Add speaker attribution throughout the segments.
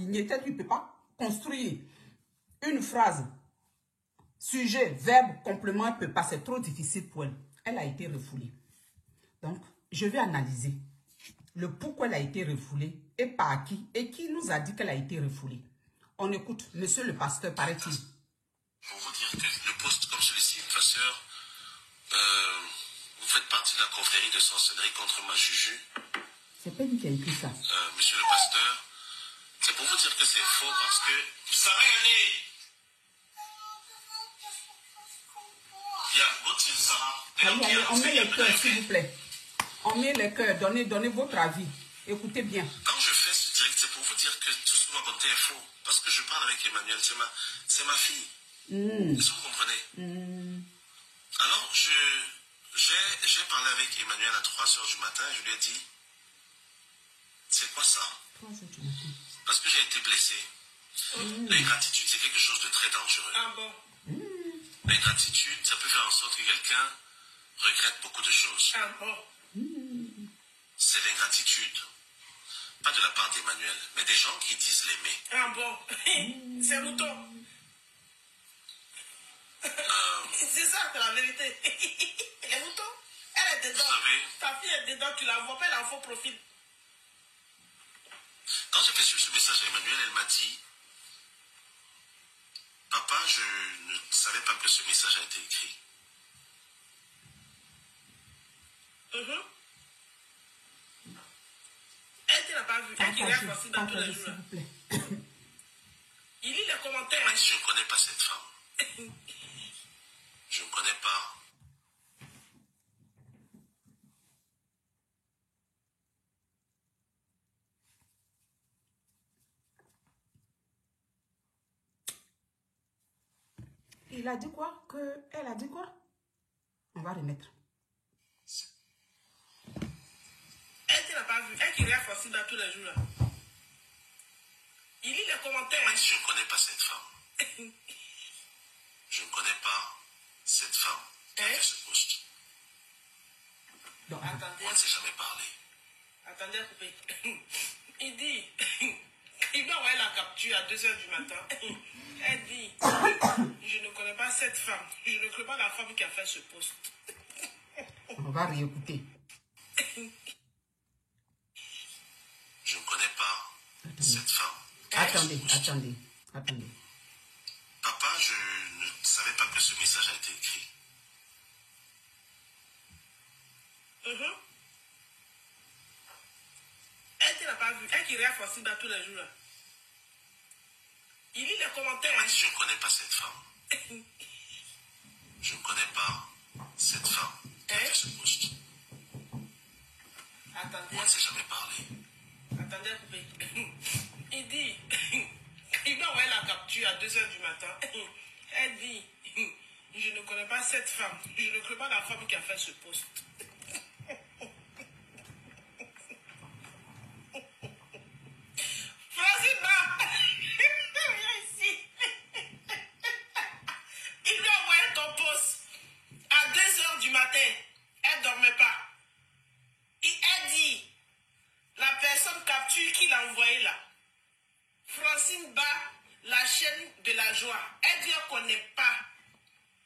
Speaker 1: aligner, tu ne peux pas construire une phrase, sujet, verbe, complément, elle ne peut pas, c'est trop difficile pour elle. Elle a été refoulée. Donc, je vais analyser le pourquoi elle a été refoulée et par qui, et qui nous a dit qu'elle a été refoulée. On écoute, monsieur le pasteur, paraît-il.
Speaker 2: Pour vous dire que le poste comme celui-ci, ma soeur, vous faites partie de la confrérie de sorcellerie contre ma Juju.
Speaker 1: C'est pas lui qui a écrit ça.
Speaker 2: Monsieur le pasteur, c'est pour vous dire que c'est faux parce que ça va y aller.
Speaker 1: Allez, on met les cœurs, s'il vous plaît. On met les cœurs, donnez votre avis. Écoutez bien.
Speaker 2: Quand je fais ce direct, c'est pour vous dire que tout ce que vous racontez est faux. Parce que je parle avec Emmanuel, c'est ma fille. Est-ce que vous comprenez? Alors, j'ai parlé avec Emmanuel à 3 h du matin, je lui ai dit, c'est quoi ça?
Speaker 1: 3 h du matin.
Speaker 2: Parce que j'ai été blessé. L'ingratitude, c'est quelque chose de très dangereux.
Speaker 3: Ah bon?
Speaker 2: L'ingratitude, ça peut faire en sorte que quelqu'un regrette beaucoup de choses.
Speaker 3: Ah bon?
Speaker 2: C'est l'ingratitude. Pas de la part d'Emmanuel, mais des gens qui disent l'aimer.
Speaker 3: Ah bon? C'est mouton. C'est ça, c'est la vérité. Les moutons, elle est dedans.
Speaker 2: Vous savez,
Speaker 3: ta fille est dedans, tu la vois pas, elle a un faux profil.
Speaker 2: Quand j'ai fait suivre ce message à Emmanuel, elle m'a dit, papa, je ne savais pas que ce message a été écrit.
Speaker 3: Elle, tu n'as pas vu. Elle qui reste facile dans tous les jours. Il lit les commentaires.
Speaker 2: Elle m'a dit, je ne connais pas cette femme. Je ne connais pas.
Speaker 1: Il a dit quoi? Elle a dit quoi? On va remettre.
Speaker 3: Elle, tu n'as pas vu. Elle qui reste facile dans tous les jours. Là. Il lit les commentaires.
Speaker 2: Elle m'a dit, je ne connais pas cette femme. Je ne connais pas cette femme qui a fait ce poste.
Speaker 1: Donc,
Speaker 3: attendez.
Speaker 2: On ne s'est jamais parlé.
Speaker 3: Attendez, coupé. Il dit, il doit envoyer la capture à 2 h du matin. Elle dit, je ne connais pas cette femme. Je ne connais pas la femme qui a fait ce poste.
Speaker 1: On va réécouter.
Speaker 2: Je ne connais pas cette femme.
Speaker 1: Attendez.
Speaker 2: Papa, je ne savais pas que ce message a été écrit.
Speaker 3: Elle, tu n'as pas vu. Elle qui reste facile dans tous les jours. Là. Il lit les commentaires.
Speaker 2: Elle m'a dit, je ne connais pas cette femme. Je ne connais pas cette femme qui a fait ce poste.
Speaker 3: Attendez.
Speaker 2: On ne s'est jamais parlé.
Speaker 3: Attendez, coupé. Il dit, il doit envoyer la capture à 2 h du matin. Elle dit, je ne connais pas cette femme. Je ne connais pas la femme qui a fait ce poste. Francine, viens ici. Il doit envoyer ton poste à 2 h du matin. Elle ne dormait pas. Elle dit, la personne capture qui l'a envoyé là, Francine Ba, la chaîne de la joie. Elle dit qu'elle ne connaît pas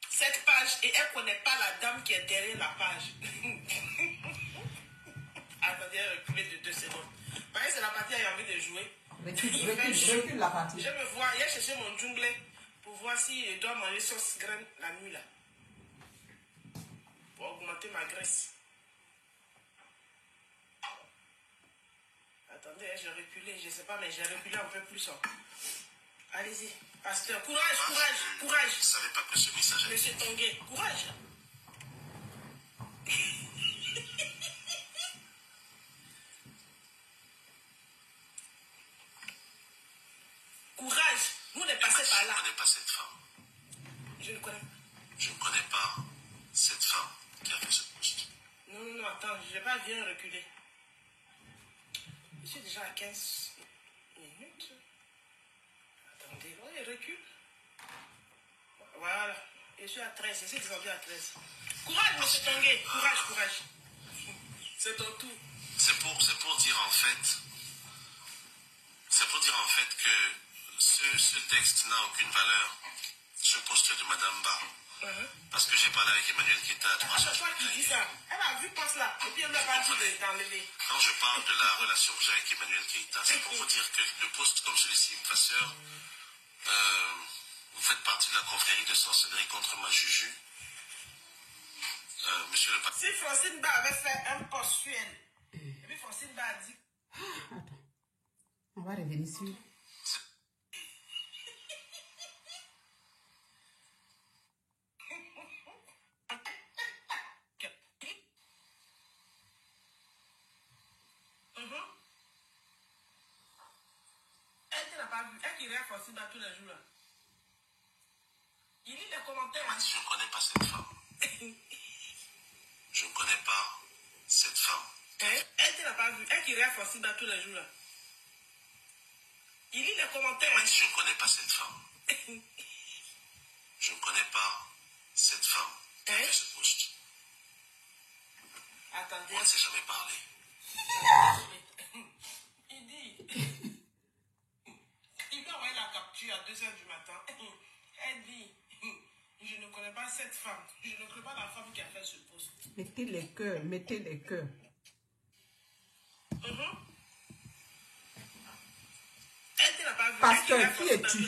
Speaker 3: cette page et elle ne connaît pas la dame qui est derrière la page. Attendez, reculez de 2 secondes. Parce que c'est la partie où il a envie de jouer.
Speaker 1: Recule la partie.
Speaker 3: Je me vois, il a cherché mon jungle pour voir si je dois manger sauce graine la nuit là. Pour augmenter ma graisse. Attendez, j'ai reculé, je ne sais pas, mais j'ai reculé un peu plus. Allez-y, pasteur, courage.
Speaker 2: Je ne savais pas que ce message a été écrit.
Speaker 3: Monsieur Tongué, courage. Courage, nous ne passons pas là.
Speaker 2: Je ne connais pas cette femme.
Speaker 3: Je ne connais pas.
Speaker 2: Je ne connais pas cette femme qui a fait ce poste.
Speaker 3: Non, attends, je ne vais pas bien reculer. Je suis déjà à 15 minutes. Attendez, oui, recule. Voilà, je suis à 13, je suis descendu à 13. Courage, monsieur Tongué, courage. C'est ton tour.
Speaker 2: C'est pour dire en fait, disant en fait que ce texte n'a aucune valeur, ce poste de Madame Ba. Parce que j'ai parlé avec Emmanuel Keita à 3 heures.
Speaker 3: Toi qui dis ça, elle a vu passe là, et puis elle n'a pas dit d'enlever.
Speaker 2: Quand je parle de la relation que j'ai avec Emmanuel Keita, c'est pour vous dire que le poste comme celui-ci, Passeur, vous faites partie de la confrérie de sorcellerie contre ma Juju. Monsieur le
Speaker 3: Si Francine Ba avait fait un poste sur elle, et puis Francine Ba a dit...
Speaker 1: Attends, on va revenir sur...
Speaker 3: Elle n'a pas vu, elle qui regarde Francine Ba tous les jours là. Il lit les commentaires.
Speaker 2: Elle m'a dit, je ne connais pas cette femme. Je ne connais pas cette femme.
Speaker 3: Elle n'a pas vu, elle qui regarde Francine Ba tous les jours là. Il lit les commentaires.
Speaker 2: Elle m'a dit, je ne connais pas cette femme. Je ne connais pas cette femme qui a fait ce poste.
Speaker 3: Attendez.
Speaker 2: On ne s'est jamais parlé.
Speaker 3: Il dit, il va envoyer la capture à 2 h du matin. Elle dit, je ne connais pas cette femme. Je ne connais pas la femme qui a fait ce poste.
Speaker 1: Mettez les cœurs, mettez les cœurs.
Speaker 3: Elle n'a pas vu.
Speaker 1: Pasteur, qui es-tu?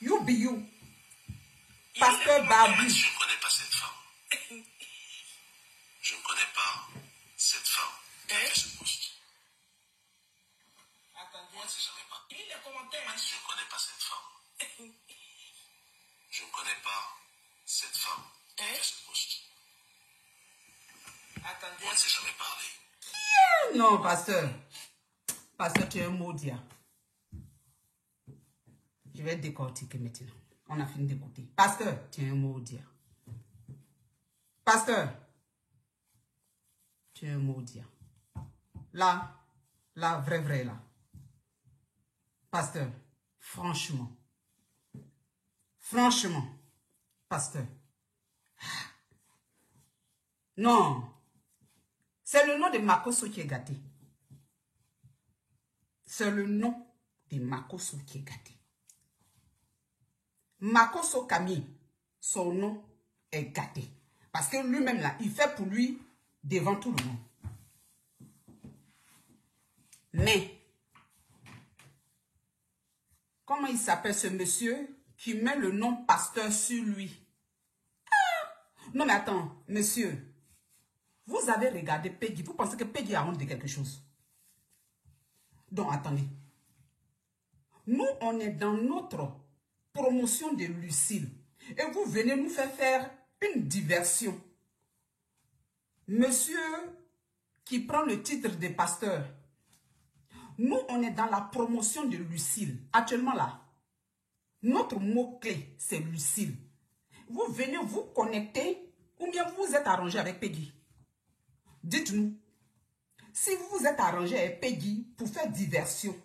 Speaker 1: You be you. Pasteur Babu.
Speaker 2: Je ne connais pas cette femme. Je ne connais pas cette femme qui a fait ce poste.
Speaker 3: Attendez.
Speaker 2: On ne s'est jamais parlé.
Speaker 3: Il lit les commentaires.
Speaker 2: Je ne connais pas cette femme. Je ne connais pas cette femme qui a fait ce poste.
Speaker 3: Attendez.
Speaker 2: On ne s'est jamais parlé.
Speaker 1: Non, pasteur. Pasteur, tu es un maudit. Je vais décortiquer maintenant. On a fini d'écouter. Pasteur, tu es un maudit. Pasteur, tu es un maudit. Là, vrai, là. Pasteur, franchement, pasteur. Non, c'est le nom de Makoso qui est gâté. C'est le nom de Makoso qui est gâté. Makoso Camille, son nom est gâté. Parce que lui-même là, il fait pour lui devant tout le monde. Mais, comment il s'appelle ce monsieur qui met le nom pasteur sur lui? Non mais attends, monsieur, vous avez regardé Peggy, vous pensez que Peggy a honte de quelque chose? Donc attendez, nous on est dans notre promotion de Lucille et vous venez nous faire une diversion. Monsieur qui prend le titre de pasteur, nous on est dans la promotion de Lucille. Actuellement là, notre mot-clé c'est Lucille. Vous venez vous connecter ou bien vous êtes arrangé avec Peggy. Dites-nous, si vous vous êtes arrangé avec Peggy pour faire diversion,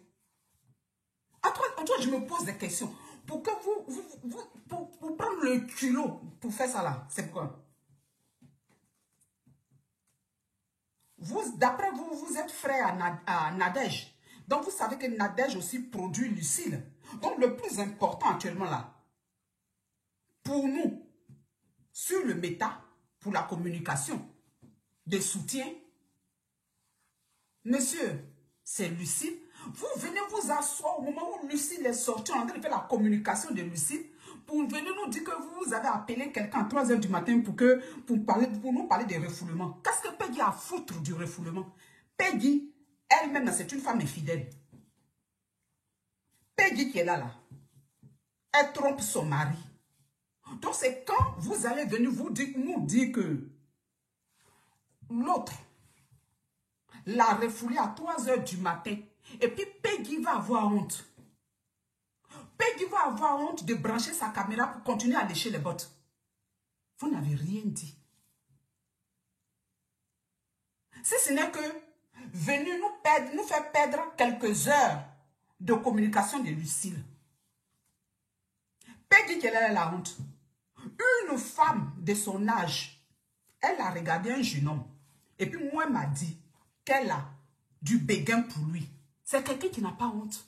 Speaker 1: à toi je me pose des questions. Pour que pour prendre le culot pour faire ça là, c'est quoi? D'après vous, vous êtes frère à Nadège. Donc vous savez que Nadège aussi produit Lucille. Donc le plus important actuellement là, pour nous, sur le méta, pour la communication, de soutien, monsieur, c'est Lucille. Vous venez vous asseoir au moment où Lucille est sortie en train de faire la communication de Lucille pour venir nous dire que vous avez appelé quelqu'un à 3 h du matin pour nous parler de refoulement. Qu'est-ce que Peggy a à foutre du refoulement? Peggy, elle-même, c'est une femme infidèle. Peggy qui est là, elle trompe son mari. Donc c'est quand vous allez venir nous dire que l'autre l'a refoulé à 3 h du matin. Et puis Peggy va avoir honte. Peggy va avoir honte de brancher sa caméra pour continuer à lécher les bottes. Vous n'avez rien dit. Si ce n'est que venir nous faire perdre quelques heures de communication de Lucille. Peggy qu'elle a la honte. Une femme de son âge, elle a regardé un jeune homme. Et puis moi, elle m'a dit qu'elle a du béguin pour lui. C'est quelqu'un qui n'a pas honte.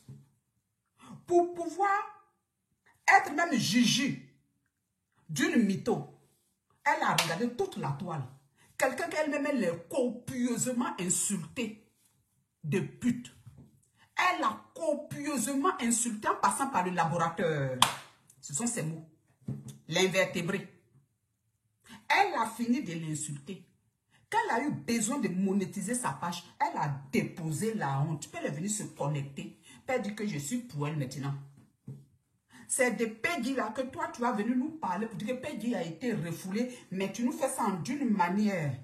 Speaker 1: pour pouvoir être même jugée d'une mytho, elle a regardé toute la toile. Quelqu'un qu'elle-même, elle est copieusement insultée de pute. Elle a copieusement insulté en passant par le laboratoire. Ce sont ses mots. L'invertébré. Elle a fini de l'insulter. Quand elle a eu besoin de monétiser sa page, elle a déposé la honte. Puis elle est venue se connecter. Puis elle dit que je suis pour elle maintenant. C'est de Peggy là que toi, tu vas venir nous parler pour dire que Peggy a été refoulée, mais tu nous fais ça d'une manière.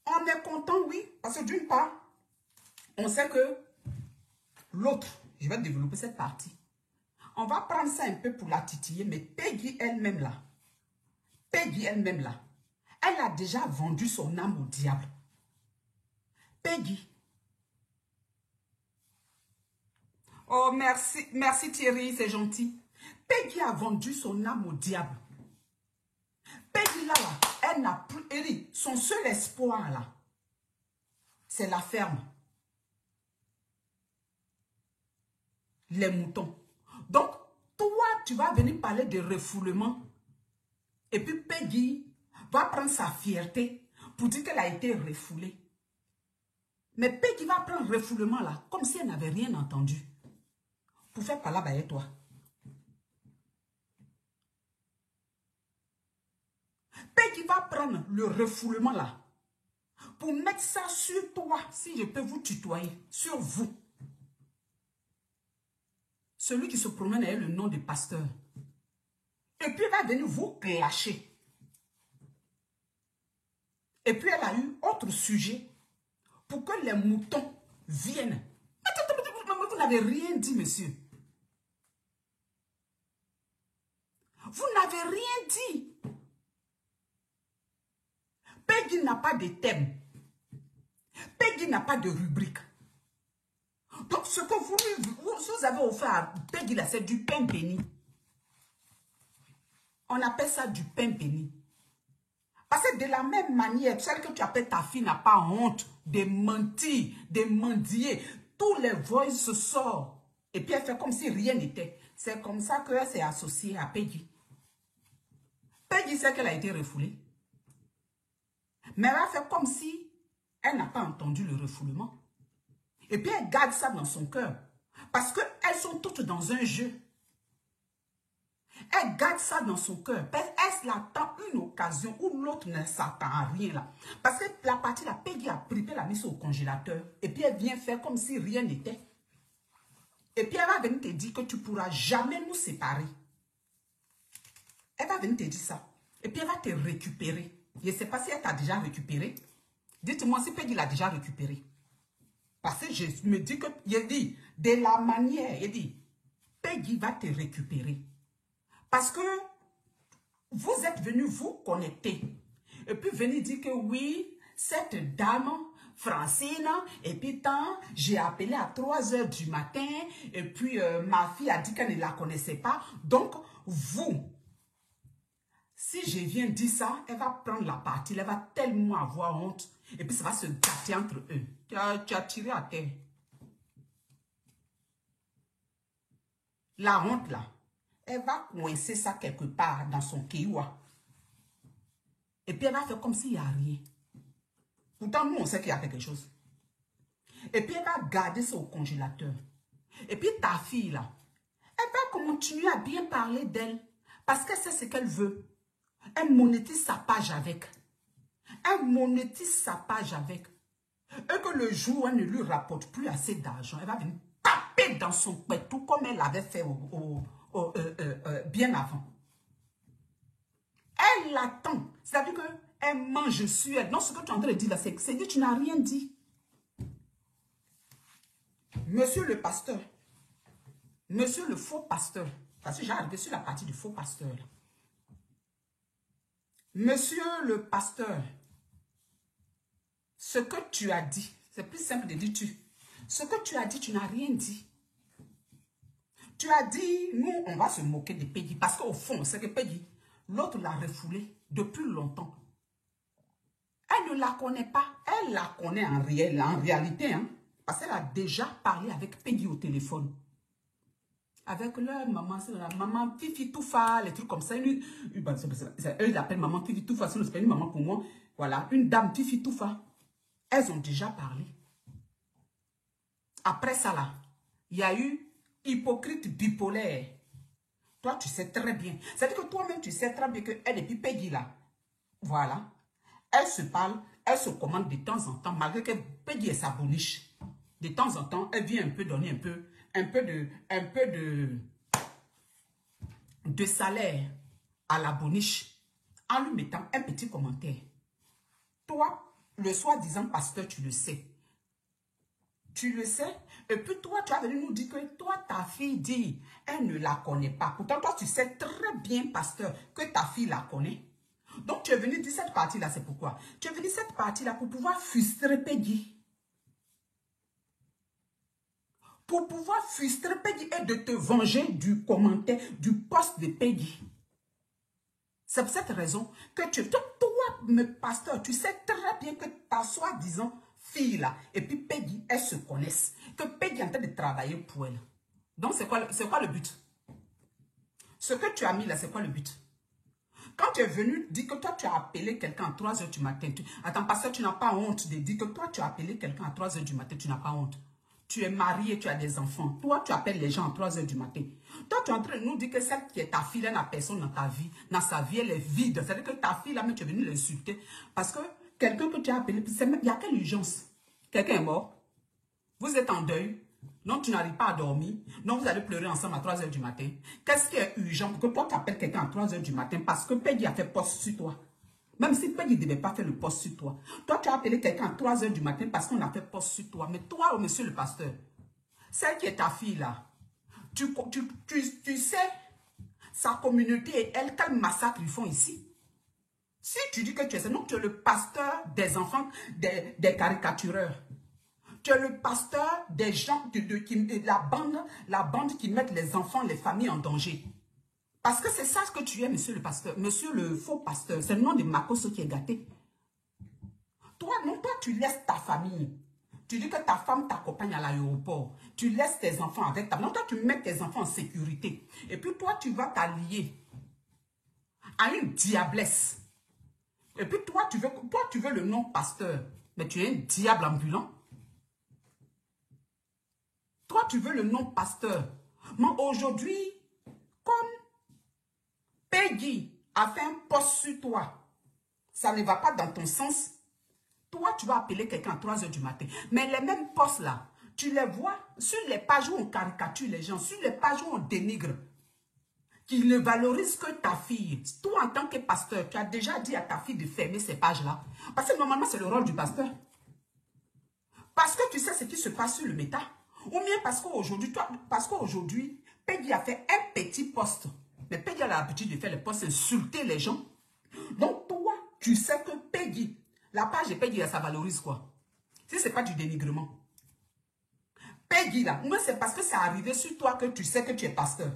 Speaker 1: On est content, oui, parce que d'une part, on sait que l'autre, je vais développer cette partie. On va prendre ça un peu pour la titiller, mais Peggy elle-même là, elle a déjà vendu son âme au diable. Peggy. Oh, merci Thierry, c'est gentil. Peggy a vendu son âme au diable. Peggy là, elle n'a plus, elle dit, son seul espoir là, c'est la ferme. Les moutons. Donc, toi, tu vas venir parler de refoulement. Et puis Peggy va prendre sa fierté pour dire qu'elle a été refoulée. Mais Peggy va prendre refoulement là, comme si elle n'avait rien entendu. Pour faire parler avec toi. Peggy va prendre le refoulement là, pour mettre ça sur toi, si je peux vous tutoyer, sur vous. Celui qui se promène avec le nom de pasteur. Et puis elle va venir vous clasher. Et puis elle a eu autre sujet pour que les moutons viennent. Vous n'avez rien dit, monsieur. Vous n'avez rien dit. Peggy n'a pas de thème. Peggy n'a pas de rubrique. Donc ce que vous avez offert à Peggy là, c'est du pain béni. On appelle ça du pain béni. Parce que de la même manière, celle que tu appelles ta fille n'a pas honte de mentir, de mendier. Tous les voix se sortent. Et puis elle fait comme si rien n'était. C'est comme ça qu'elle s'est associée à Peggy. Peggy sait qu'elle a été refoulée. Mais elle a fait comme si elle n'a pas entendu le refoulement. Et puis elle garde ça dans son cœur. Parce qu'elles sont toutes dans un jeu. Elle garde ça dans son cœur. Elle attend une occasion où l'autre ne s'attend à rien là. Parce que la partie là, Peggy a pris, elle l'a mise au congélateur. Et puis elle vient faire comme si rien n'était. Et puis elle va venir te dire que tu ne pourras jamais nous séparer. Elle va venir te dire ça. Et puis elle va te récupérer. Je ne sais pas si elle t'a déjà récupéré. Dites-moi si Peggy l'a déjà récupéré. Parce que je me dis que, il dit, de la manière, il dit, Peggy va te récupérer. Parce que vous êtes venu vous connecter. Et puis venir dire que oui, cette dame, Francine, et puis tant, j'ai appelé à 3 h du matin, et puis ma fille a dit qu'elle ne la connaissait pas. Donc, vous, si je viens dire ça, elle va prendre la partie, elle va tellement avoir honte, et puis ça va se gâter entre eux. Tu as tiré à terre. La honte là, elle va coincer ça quelque part dans son kiwa. Et puis elle va faire comme s'il n'y a rien. Pourtant, nous, on sait qu'il y a quelque chose. Et puis elle va garder ça au congélateur. Et puis ta fille là, elle va continuer à bien parler d'elle. Parce qu'elle sait ce qu'elle veut. Elle monétise sa page avec. Elle monétise sa page avec. Et que le jour où elle ne lui rapporte plus assez d'argent, elle va venir taper dans son pet, tout comme elle l'avait fait bien avant. Elle l'attend. C'est-à-dire qu'elle mange sur elle. Non, ce que tu es en train de dire là, c'est que tu n'as rien dit. Monsieur le pasteur, monsieur le faux pasteur, parce que j'ai arrivé sur la partie du faux pasteur. Là. Monsieur le pasteur, ce que tu as dit, c'est plus simple de dire tu. Ce que tu as dit, tu n'as rien dit. Tu as dit, nous, on va se moquer de Peggy. Parce qu'au fond, c'est que Peggy, l'autre l'a refoulée depuis longtemps. Elle ne la connaît pas. Elle la connaît en réalité. Hein, parce qu'elle a déjà parlé avec Peggy au téléphone. avec leur maman, c'est la maman Fifi Toufa, les trucs comme ça. Eux, ils l'appellent maman Fifi Toufa, c'est une maman pour moi. Voilà, une dame Fifi Toufa. Elles ont déjà parlé. Après ça, là, il y a eu hypocrite bipolaire. Toi, tu sais très bien. C'est-à-dire que toi-même, tu sais très bien qu'elle et puis Peggy, là, voilà, elle se parle, elle se commande de temps en temps, malgré que Peggy est sa boniche. De temps en temps, elle vient un peu donner un peu de salaire à la boniche en lui mettant un petit commentaire. Toi, le soi-disant pasteur, tu le sais. Tu le sais. Et puis toi, tu as venu nous dire que toi, ta fille dit, elle ne la connaît pas. Pourtant, toi, tu sais très bien, pasteur, que ta fille la connaît. Donc, tu es venu dire cette partie-là, c'est pourquoi. Tu es venu dire cette partie-là pour pouvoir frustrer Peggy. Pour pouvoir frustrer Peggy et de te venger du commentaire, du post de Peggy. C'est pour cette raison que toi, pasteur, tu sais très bien que ta soi-disant fille là, et puis Peggy, elles se connaissent. Que Peggy est en train de travailler pour elle. Donc, c'est quoi le but? Ce que tu as mis là, c'est quoi le but? Quand tu es venu dire que toi, tu as appelé quelqu'un à 3 h du matin. Attends, pasteur, tu n'as pas honte de dire que toi, tu as appelé quelqu'un à 3 h du matin. Tu n'as pas honte. Tu es marié, tu as des enfants. Toi, tu appelles les gens à 3 h du matin. Toi, tu es en train de nous dire que celle qui est ta fille, elle n'a personne dans ta vie. Dans sa vie, elle est vide. C'est-à-dire que ta fille, là, mais tu es venu l'insulter. Parce que quelqu'un que tu as appelé, il y a quelle urgence? Quelqu'un est mort. Vous êtes en deuil. Non, tu n'arrives pas à dormir. Non, vous allez pleurer ensemble à 3 h du matin. Qu'est-ce qui est urgent pour que toi, tu appelles quelqu'un à 3 h du matin parce que Peggy a fait poste sur toi? Même si Peggy ne devait pas faire le poste sur toi. Toi, tu as appelé quelqu'un à 3 h du matin parce qu'on a fait poste sur toi. Mais toi, oh, monsieur le pasteur, celle qui est ta fille là, tu sais, sa communauté et elle, quel massacre ils font ici? Si tu dis que tu es ça, non, tu es le pasteur des enfants, des caricatureurs. Tu es le pasteur des gens, la bande qui met les enfants, les familles en danger. Parce que c'est ça ce que tu es, monsieur le pasteur. Monsieur le faux pasteur. C'est le nom de Makoso qui est gâté. Toi, non, toi, tu laisses ta famille. Tu dis que ta femme t'accompagne à l'aéroport. Tu laisses tes enfants avec ta... Non, toi, tu mets tes enfants en sécurité. Et puis, toi, tu vas t'allier à une diablesse. Et puis, toi, tu veux le nom pasteur. Mais tu es un diable ambulant. Toi, tu veux le nom pasteur. Mais aujourd'hui, comme Peggy a fait un post sur toi, ça ne va pas dans ton sens. Toi, tu vas appeler quelqu'un à 3 h du matin. Mais les mêmes posts là, tu les vois sur les pages où on caricature les gens, sur les pages où on dénigre, qui ne valorisent que ta fille. Toi, en tant que pasteur, tu as déjà dit à ta fille de fermer ces pages-là. Parce que normalement, c'est le rôle du pasteur. Parce que tu sais ce qui se passe sur le méta. Ou bien parce qu'aujourd'hui, Peggy a fait un petit post. Mais Peggy a l'habitude de faire les posts, insulter les gens. Donc toi, tu sais que Peggy, la page de Peggy, ça valorise quoi? Si ce n'est pas du dénigrement. Peggy là, moi c'est parce que c'est arrivé sur toi que tu sais que tu es pasteur.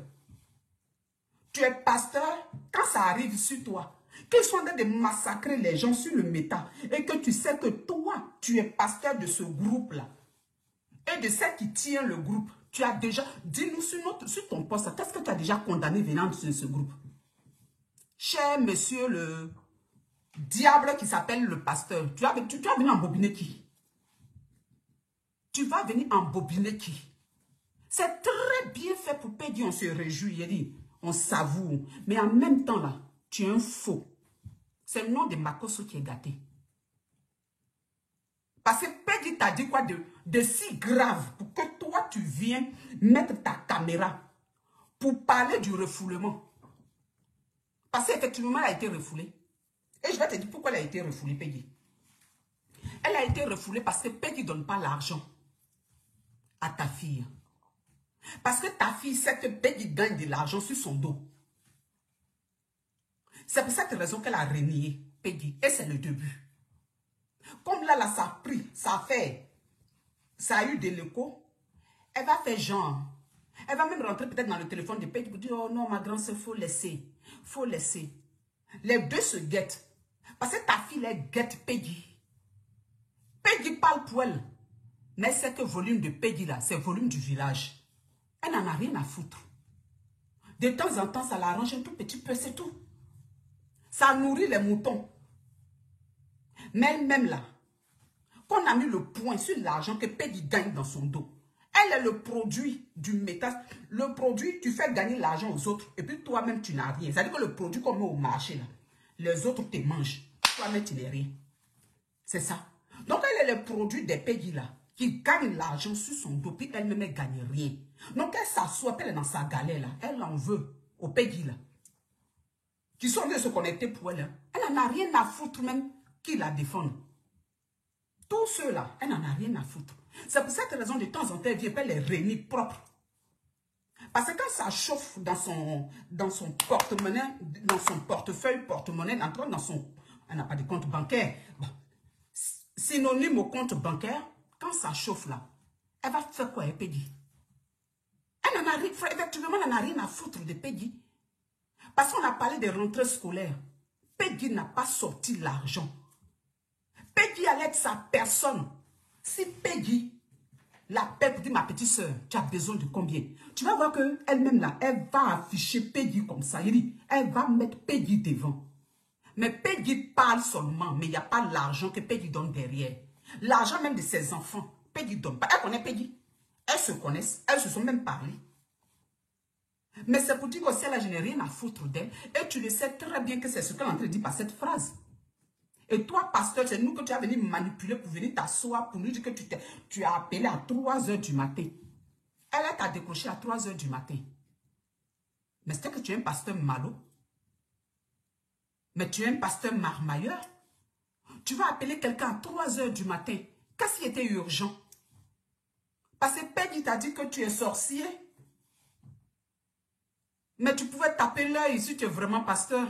Speaker 1: Tu es pasteur quand ça arrive sur toi. Qu'ils soient en train de massacrer les gens sur le méta. Et que tu sais que toi, tu es pasteur de ce groupe-là. Et de celle qui tient le groupe. Tu as déjà, dis-nous sur ton poste, qu'est-ce que tu as déjà condamné venant de ce groupe? Cher monsieur le diable qui s'appelle le pasteur, tu vas venir embobiner qui? Tu vas venir embobiner qui? C'est très bien fait pour Peggy, on se réjouit, il dit, on savoure. Mais en même temps là, tu es un faux. C'est le nom de Makoso qui est gâté. Parce que Peggy t'a dit quoi de si grave pour que toi tu viennes mettre ta caméra pour parler du refoulement. Parce qu'effectivement elle a été refoulée. Et je vais te dire pourquoi elle a été refoulée, Peggy. Elle a été refoulée parce que Peggy ne donne pas l'argent à ta fille. Parce que ta fille sait que Peggy gagne de l'argent sur son dos. C'est pour cette raison qu'elle a renié Peggy. Et c'est le début. Comme là, ça a pris, ça a eu de l'écho. Elle va faire genre. Elle va même rentrer peut-être dans le téléphone de Peggy pour dire, oh non, ma grande sœur, il faut laisser. Il faut laisser. Les deux se guettent. Parce que ta fille, elle guette Peggy. Peggy parle pour elle. Mais c'est que volume de Peggy là, c'est volume du village. Elle n'en a rien à foutre. De temps en temps, ça l'arrange un tout petit peu, c'est tout. Ça nourrit les moutons. Mais elle-même là, qu'on a mis le point sur l'argent que Peggy gagne dans son dos. Elle est le produit du métal. Le produit, tu fais gagner l'argent aux autres. Et puis toi-même, tu n'as rien. C'est-à-dire que le produit qu'on met au marché, là, les autres te mangent. Toi-même, tu n'es rien. C'est ça. Donc, elle est le produit des Peggy, là, qui gagne l'argent sur son dos, puis elle-même, elle ne gagne rien. Donc, elle s'assoit, elle est dans sa galère, là. Elle en veut aux Peggy, là, qui sont venus se connecter pour elle. Hein. Elle n'en a rien à foutre, même, qui la défendent. Tous ceux-là, elle n'en a rien à foutre. C'est pour cette raison, de temps en temps, elle vient faire les réunions propres. Parce que quand ça chauffe dans son porte-monnaie, dans son portefeuille, dans son... Elle n'a pas de compte bancaire. Bon. Synonyme au compte bancaire, quand ça chauffe là, elle va faire quoi, elle Peggy? Elle n'en a rien, effectivement, elle n'en a rien à foutre de Peggy. Parce qu'on a parlé des rentrées scolaires. Peggy n'a pas sorti l'argent. Peggy allait être sa personne. Si Peggy l'appelle pour dire ma petite soeur, tu as besoin de combien? Tu vas voir qu'elle-même là, elle va afficher Peggy comme ça. Elle va mettre Peggy devant. Mais Peggy parle seulement, mais il n'y a pas l'argent que Peggy donne derrière. L'argent même de ses enfants, Peggy donne pas. Elle connaît Peggy. Elles se connaissent, elles se sont même parlé. Mais c'est pour dire que si elle, je n'ai rien à foutre d'elle. Et tu le sais très bien que c'est ce qu'elle est en train de dire par cette phrase. Et toi, pasteur, c'est nous que tu as venu manipuler pour venir t'asseoir, pour nous dire que tu as appelé à 3 h du matin. Elle t'a décroché à 3 h du matin. Mais c'est que tu es un pasteur malo. Mais tu es un pasteur marmailleur. Tu vas appeler quelqu'un à 3 h du matin. Qu'est-ce qui était urgent? Parce que Peggy t'a dit que tu es sorcier. Mais tu pouvais taper l'œil si tu es vraiment pasteur.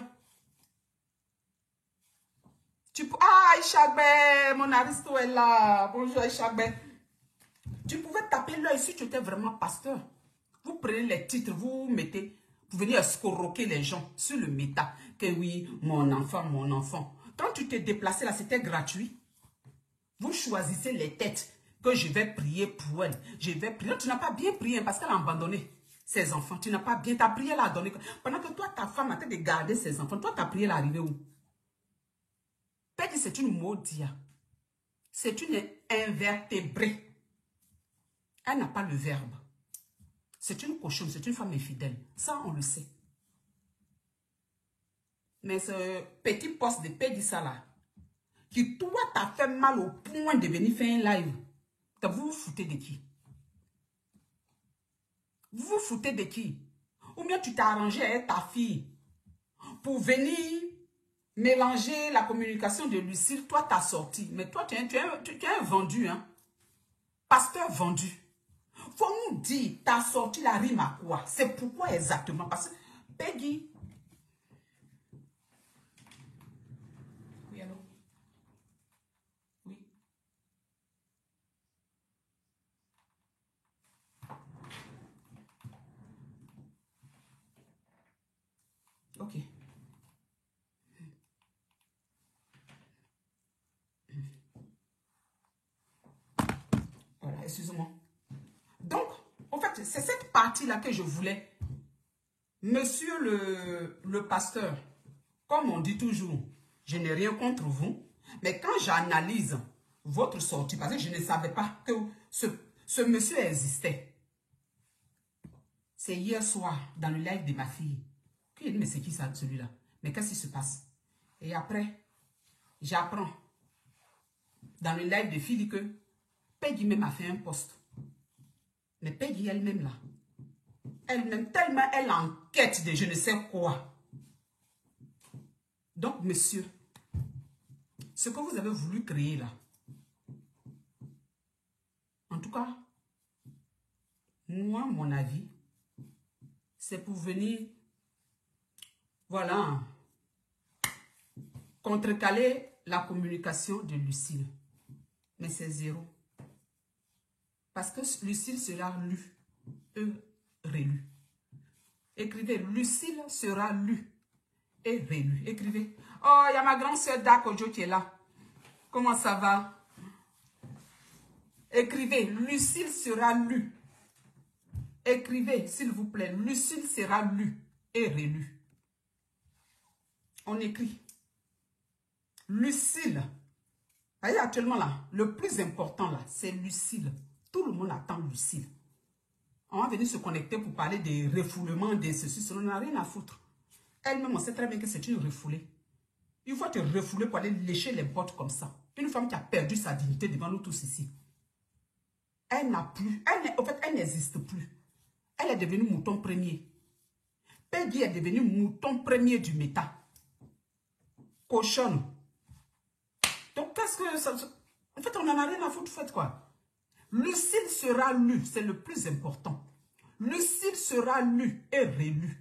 Speaker 1: Ah, Ishagbe, mon aristo est là. Bonjour, Ishagbe. Tu pouvais taper l'œil si tu étais vraiment pasteur. Vous prenez les titres, vous mettez, vous venez escroquer les gens sur le méta. Que oui, mon enfant, mon enfant. Quand tu t'es déplacé là, c'était gratuit. Vous choisissez les têtes que je vais prier pour elle. Je vais prier. Non, tu n'as pas bien prié parce qu'elle a abandonné ses enfants. Tu n'as pas bien, ta prière l'a donné. Pendant que toi, ta femme a été de garder ses enfants. Toi, ta prière l'a arrivé où? Peggy, c'est une maudite. C'est une invertébrée. Elle n'a pas le verbe. C'est une cochonne, c'est une femme infidèle. Ça, on le sait. Mais ce petit poste de Peggy, ça là, qui toi t'a fait mal au point de venir faire un live. Vous vous foutez de qui? Vous vous foutez de qui? Ou bien tu t'es arrangé avec ta fille pour venir mélanger la communication de Lucille. Toi, t'as sorti. Mais toi, tu es un vendu. Hein? Pasteur vendu. Faut nous dire, t'as sorti la rime à quoi? C'est pourquoi exactement? Parce que Peggy... Oui, allô? Oui. Ok. Voilà, excusez-moi. Donc, en fait, c'est cette partie-là que je voulais. Monsieur le pasteur, comme on dit toujours, je n'ai rien contre vous, mais quand j'analyse votre sortie, parce que je ne savais pas que ce monsieur existait, c'est hier soir, dans le live de ma fille, que mais c'est qui ça, celui-là? Mais qu'est-ce qui se passe? Et après, j'apprends, dans le live de Philippe, que Peggy même a fait un post. Mais Peggy elle-même là, elle-même, tellement elle enquête de je ne sais quoi. Donc, monsieur, ce que vous avez voulu créer là, en tout cas, moi, mon avis, c'est pour venir, voilà, contrecaler la communication de Lucille. Mais c'est zéro. Parce que Lucille sera lue, relue. Écrivez, Lucille sera lue et relue. Écrivez. Oh, il y a ma grande soeur Dakojo qui est là. Comment ça va? Écrivez, Lucille sera lue. Écrivez, s'il vous plaît, Lucille sera lue est réélu. On écrit. Lucille. Vous voyez actuellement là, le plus important là, c'est Lucille. Tout le monde attend Lucille. On va venir se connecter pour parler des refoulements, de ceci, cela. On n'a rien à foutre. Elle-même, on sait très bien que c'est une refoulée. Il faut te refouler pour aller lécher les bottes comme ça. Une femme qui a perdu sa dignité devant nous tous ici. Elle n'a plus. En fait, elle n'existe plus. Elle est devenue mouton premier. Peggy est devenue mouton premier du méta. Cochonne. Donc, qu'est-ce que ça... En fait, on n'en a rien à foutre. Faites quoi? Lucille sera lu. C'est le plus important. Lucille sera lu et rélu.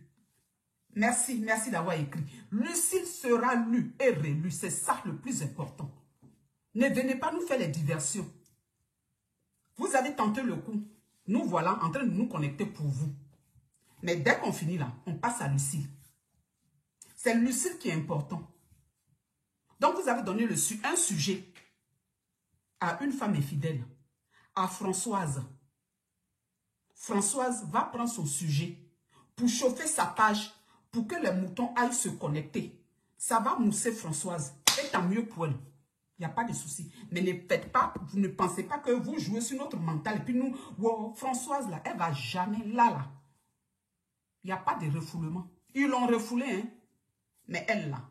Speaker 1: Merci, merci d'avoir écrit. Lucille sera lu et rélu. C'est ça le plus important. Ne venez pas nous faire les diversions. Vous avez tenté le coup. Nous voilà en train de nous connecter pour vous. Mais dès qu'on finit là, on passe à Lucille. C'est Lucille qui est important. Donc vous avez donné un sujet à une femme infidèle, à Françoise. Françoise va prendre son sujet pour chauffer sa page, pour que les moutons aillent se connecter. Ça va mousser Françoise. Et tant mieux pour elle. Il n'y a pas de souci. Mais ne faites pas, vous ne pensez pas que vous jouez sur notre mental. Et puis nous, wow, Françoise là, elle ne va jamais là. Il n'y a pas de refoulement. Ils l'ont refoulé, hein. Mais elle là.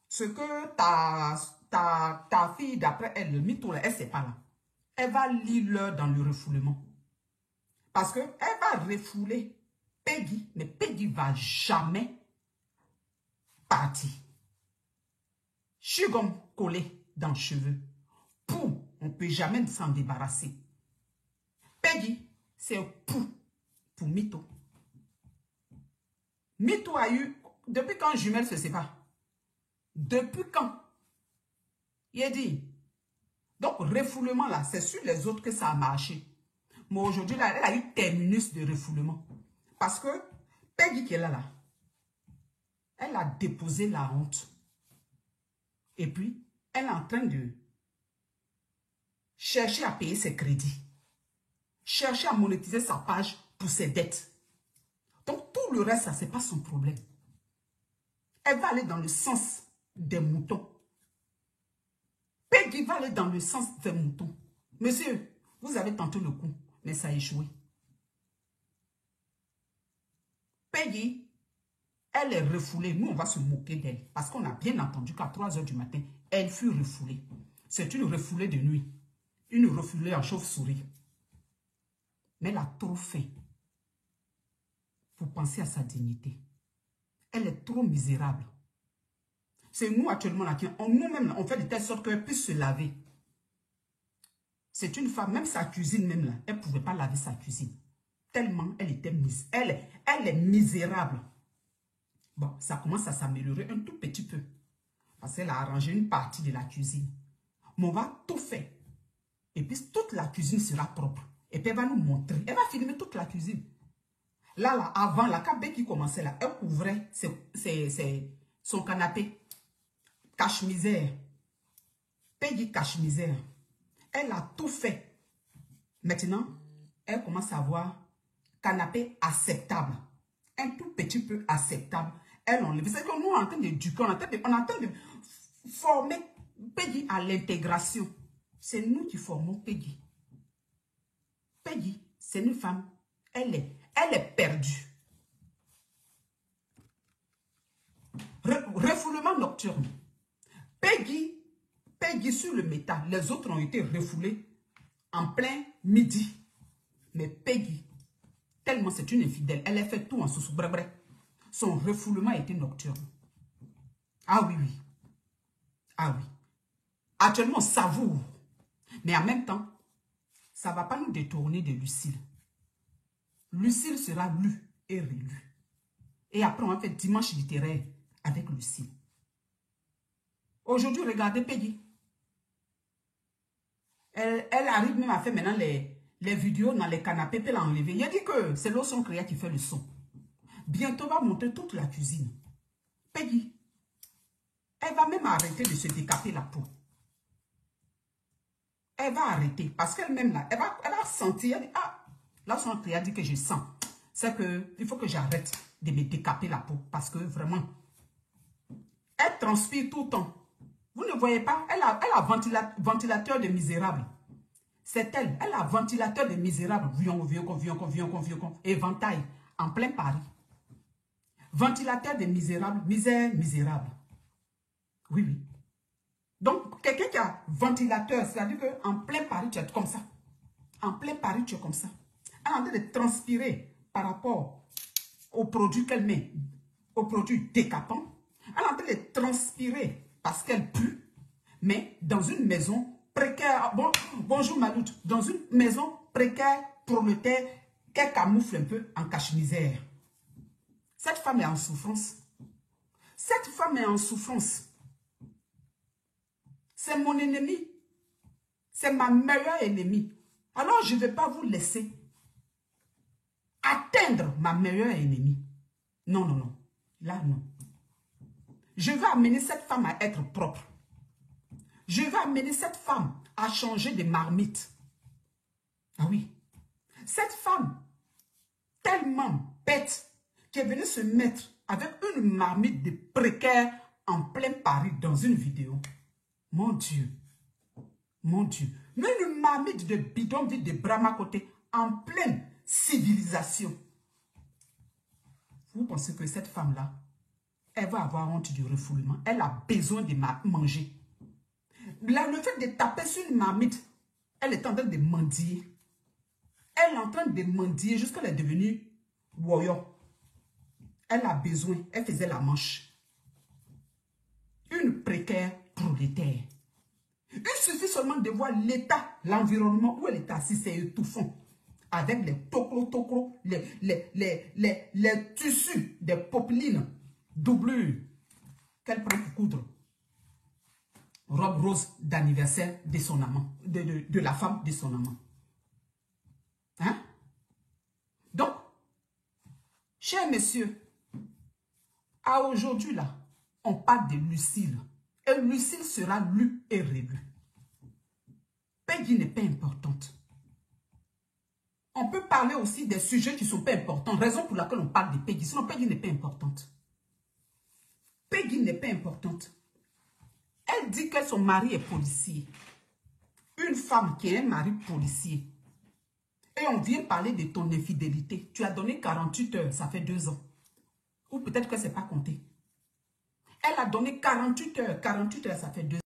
Speaker 1: Ce que ta fille d'après elle, le mytho là, elle ne sait pas là. Elle va lire dans le refoulement. Parce qu'elle va refouler Peggy, mais Peggy ne va jamais partir. Chugum collé dans les cheveux. Pou, on ne peut jamais s'en débarrasser. Peggy, c'est un pou pour Mito. Mito a eu, depuis quand jumelle se sépare? Depuis quand? Il a dit. Donc, refoulement là, c'est sur les autres que ça a marché. Mais aujourd'hui, là, elle a eu terminus de refoulement. Parce que Peggy qui est là, elle a déposé la honte. Et puis, elle est en train de chercher à payer ses crédits. Chercher à monétiser sa page pour ses dettes. Donc, tout le reste, ça, ce n'est pas son problème. Elle va aller dans le sens des moutons. Peggy va aller dans le sens des moutons. Monsieur, vous avez tenté le coup, mais ça a échoué. Peggy, elle est refoulée. Nous, on va se moquer d'elle. Parce qu'on a bien entendu qu'à 3 h du matin, elle fut refoulée. C'est une refoulée de nuit. Une refoulée en chauve-souris. Mais elle a trop fait pour penser à sa dignité. Elle est trop misérable. C'est nous actuellement là, nous-mêmes, on fait de telle sorte qu'elle puisse se laver. C'est une femme, même sa cuisine même là, elle ne pouvait pas laver sa cuisine. Tellement elle était elle est misérable. Bon, ça commence à s'améliorer un tout petit peu. Parce qu'elle a arrangé une partie de la cuisine. Mais on va tout faire. Et puis toute la cuisine sera propre. Et puis elle va nous montrer. Elle va filmer toute la cuisine. Là, avant, la cabane qui commençait là, elle couvrait son canapé. Cache-misère. Peggy cache-misère. Elle a tout fait. Maintenant, elle commence à avoir canapé acceptable. Un tout petit peu acceptable. Elle enlève. C'est que nous, on est en train d'éduquer, on est en train de former Peggy à l'intégration. C'est nous qui formons Peggy. Peggy, c'est une femme. Elle est perdue. Refoulement nocturne. Peggy sur le métal. Les autres ont été refoulés en plein midi. Mais Peggy, tellement c'est une infidèle, elle a fait tout en sous bref. Son refoulement a été nocturne. Ah oui, oui. Ah oui. Actuellement, on savoure. Mais en même temps, ça ne va pas nous détourner de Lucille. Lucille sera lue et relue. Et après, on va faire dimanche littéraire avec Lucille. Aujourd'hui, regardez Peggy. Elle arrive même à faire maintenant les vidéos dans les canapés, puis l'enlever. Il a dit que c'est l'eau son créa qui fait le son. Bientôt, on va montrer toute la cuisine. Peggy, elle va même arrêter de se décaper la peau. Elle va arrêter. Parce qu'elle-même, là, elle va sentir. Elle dit, ah, là, son créa dit que je sens. C'est qu'il faut que j'arrête. de me décaper la peau. Parce que vraiment, elle transpire tout le temps. Vous ne voyez pas? Elle a ventilateur de misérable. C'est elle. Elle a ventilateur de misérable. Éventail. En plein Paris. Ventilateur de misérable. Misérable. Oui, oui. Donc, quelqu'un qui a ventilateur, c'est-à-dire qu'en plein Paris, tu es comme ça. En plein Paris, tu es comme ça. Elle est en train de transpirer par rapport aux produits qu'elle met, aux produits décapants. Elle est en train de transpirer parce qu'elle pue, mais dans une maison précaire. Bonjour Maloute. Dans une maison précaire, prolétaire, qu'elle camoufle un peu en cache-misère. Cette femme est en souffrance. Cette femme est en souffrance. C'est mon ennemi. C'est ma meilleure ennemie. Alors, je ne vais pas vous laisser atteindre ma meilleure ennemie. Non, non, non. Là, non. Je vais amener cette femme à être propre. Je vais amener cette femme à changer de marmite. Ah oui. Cette femme, tellement bête, qui est venue se mettre avec une marmite de précaire en plein Paris dans une vidéo. Mon Dieu. Mon Dieu. Mais une marmite de bidonville de Brahma côté en pleine civilisation. Vous pensez que cette femme-là, elle va avoir honte du refoulement. Elle a besoin de manger. Là, le fait de taper sur une marmite, elle est en train de mendier. Elle est en train de mendier jusqu'à qu'elle est devenue warrior. Elle a besoin, elle faisait la manche. Une précaire prolétaire. Il suffit seulement de voir l'état, l'environnement où elle est assise, c'est étouffant. Avec les toclo, les tissus des popelines doublures qu'elle prend pour coudre. Robe rose d'anniversaire de son amant, de la femme de son amant. Hein? Donc, chers messieurs, à aujourd'hui là, on parle de Lucille. Et Lucille sera lue et relue. Peggy n'est pas importante. On peut parler aussi des sujets qui ne sont pas importants. Raison pour laquelle on parle de Peggy. Sinon, Peggy n'est pas importante. Peggy n'est pas importante. Elle dit que son mari est policier. Une femme qui a un mari policier. Et on vient parler de ton infidélité. Tu as donné 48 heures, ça fait 2 ans. Ou peut-être que ce n'est pas compté. Elle a donné 48 heures, ça fait 2 ans.